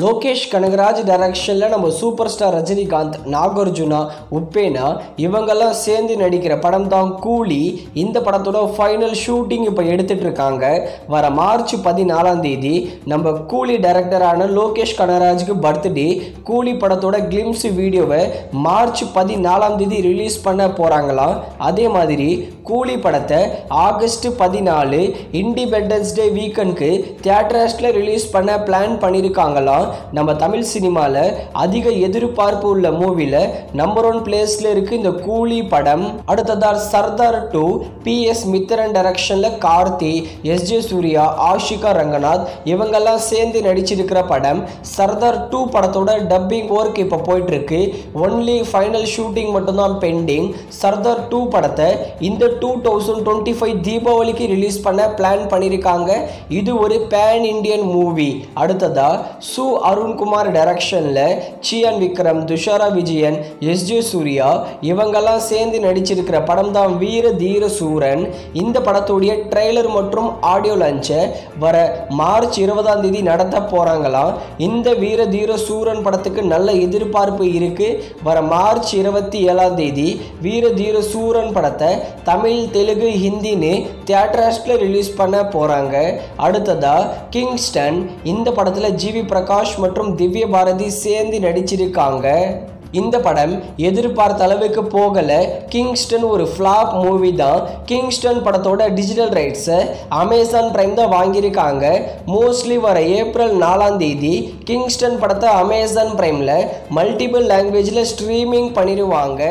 லோகேஷ் கனகராஜ் டைரக்ஷனில் நம்ம super star Rajinikanth, Nagarjuna, உப்பேனா இவங்கெல்லாம் சேர்ந்து நடிக்கிற படம் தான் கூலி. இந்த படத்தோட ஃபைனல் ஷூட்டிங் இப்போ எடுத்துட்டு இருக்காங்க. வர மார்ச் 14 நம்ம கூலி டைரக்டரான லோகேஷ் கனகராஜுக்கு பர்த்டே. கூலி படத்தோட கிளிம்ஸ் வீடியோவை மார்ச் 14 ரிலீஸ் பண்ண போகிறாங்களாம். அதே மாதிரி கூலி படத்தை ஆகஸ்ட் 14 இண்டிபெண்டன்ஸ் டே வீக்கெண்டுக்கு தியேட்டர்ஸில் ரிலீஸ் பண்ண பிளான் பண்ணியிருக்காங்களாம். நம்ம தமிழ் சினிமாவில் அதிக எதிர்பார்ப்பு உள்ள மூவியில் நம்பர் 1 பிளேஸில் இருக்குது இந்த கூலி படம். அடுத்ததாக சர்தார் 2 PS மித்ரன் டைரக்ஷனில் கார்த்தி, SJ சூர்யா, ஆஷிகா ரங்கநாத் இவங்கெல்லாம் சேர்ந்து நடிச்சிருக்கிற படம். சர்தார் 2 படத்தோட டப்பிங் ஒர்க் இப்போ போயிட்டுருக்கு. ஒன்லி ஃபைனல் ஷூட்டிங் மட்டும்தான் பெண்டிங். சர்தார் 2 படத்தை இந்த 2025 தீபாவளிக்கு ரிலீஸ் பண்ண பிளான் பண்ணியிருக்காங்க. இது ஒரு பேன் இண்டியன் மூவி. அடுத்ததா சு அருண்குமார் டைரக்ஷனில் சியான் விக்ரம், துஷாரா விஜயன், SJ சூர்யா இவங்கெல்லாம் சேர்ந்து நடிச்சிருக்கிற படம் தான் வீர தீர சூரன். இந்த படத்துடைய ட்ரெய்லர் மற்றும் ஆடியோ லான்ச்சை வர மார்ச் 20 நடத்த போகிறாங்களாம். இந்த வீர தீர சூரன் படத்துக்கு நல்ல எதிர்பார்ப்பு இருக்கு. வர மார்ச் 27 வீர தீர சூரன் படத்தை தமிழ், தெலுங்கு, ஹிந்தின்னு தியேட்டர்ஸில் ரிலீஸ் பண்ண போகிறாங்க. அடுத்ததா கிங்ஸ்டன். இந்த படத்தில் ஜிவி பிரகாஷ் மற்றும் திவ்ய பாரதி சேர்ந்து நடிச்சிருக்காங்க. இந்த படம் எதிர்பார்த்த அளவுக்கு போகலை. கிங்ஸ்டன் ஒரு ஃப்ளாப் மூவி தான். கிங்ஸ்டன் படத்தோட டிஜிட்டல் ரைட்ஸை அமேசான் பிரைம் தான் வாங்கியிருக்காங்க. மோஸ்ட்லி வர ஏப்ரல் 4 கிங்ஸ்டன் படத்தை அமேசான் பிரைமில் மல்டிபிள் லாங்குவேஜில் ஸ்ட்ரீமிங் பண்ணிடுவாங்க.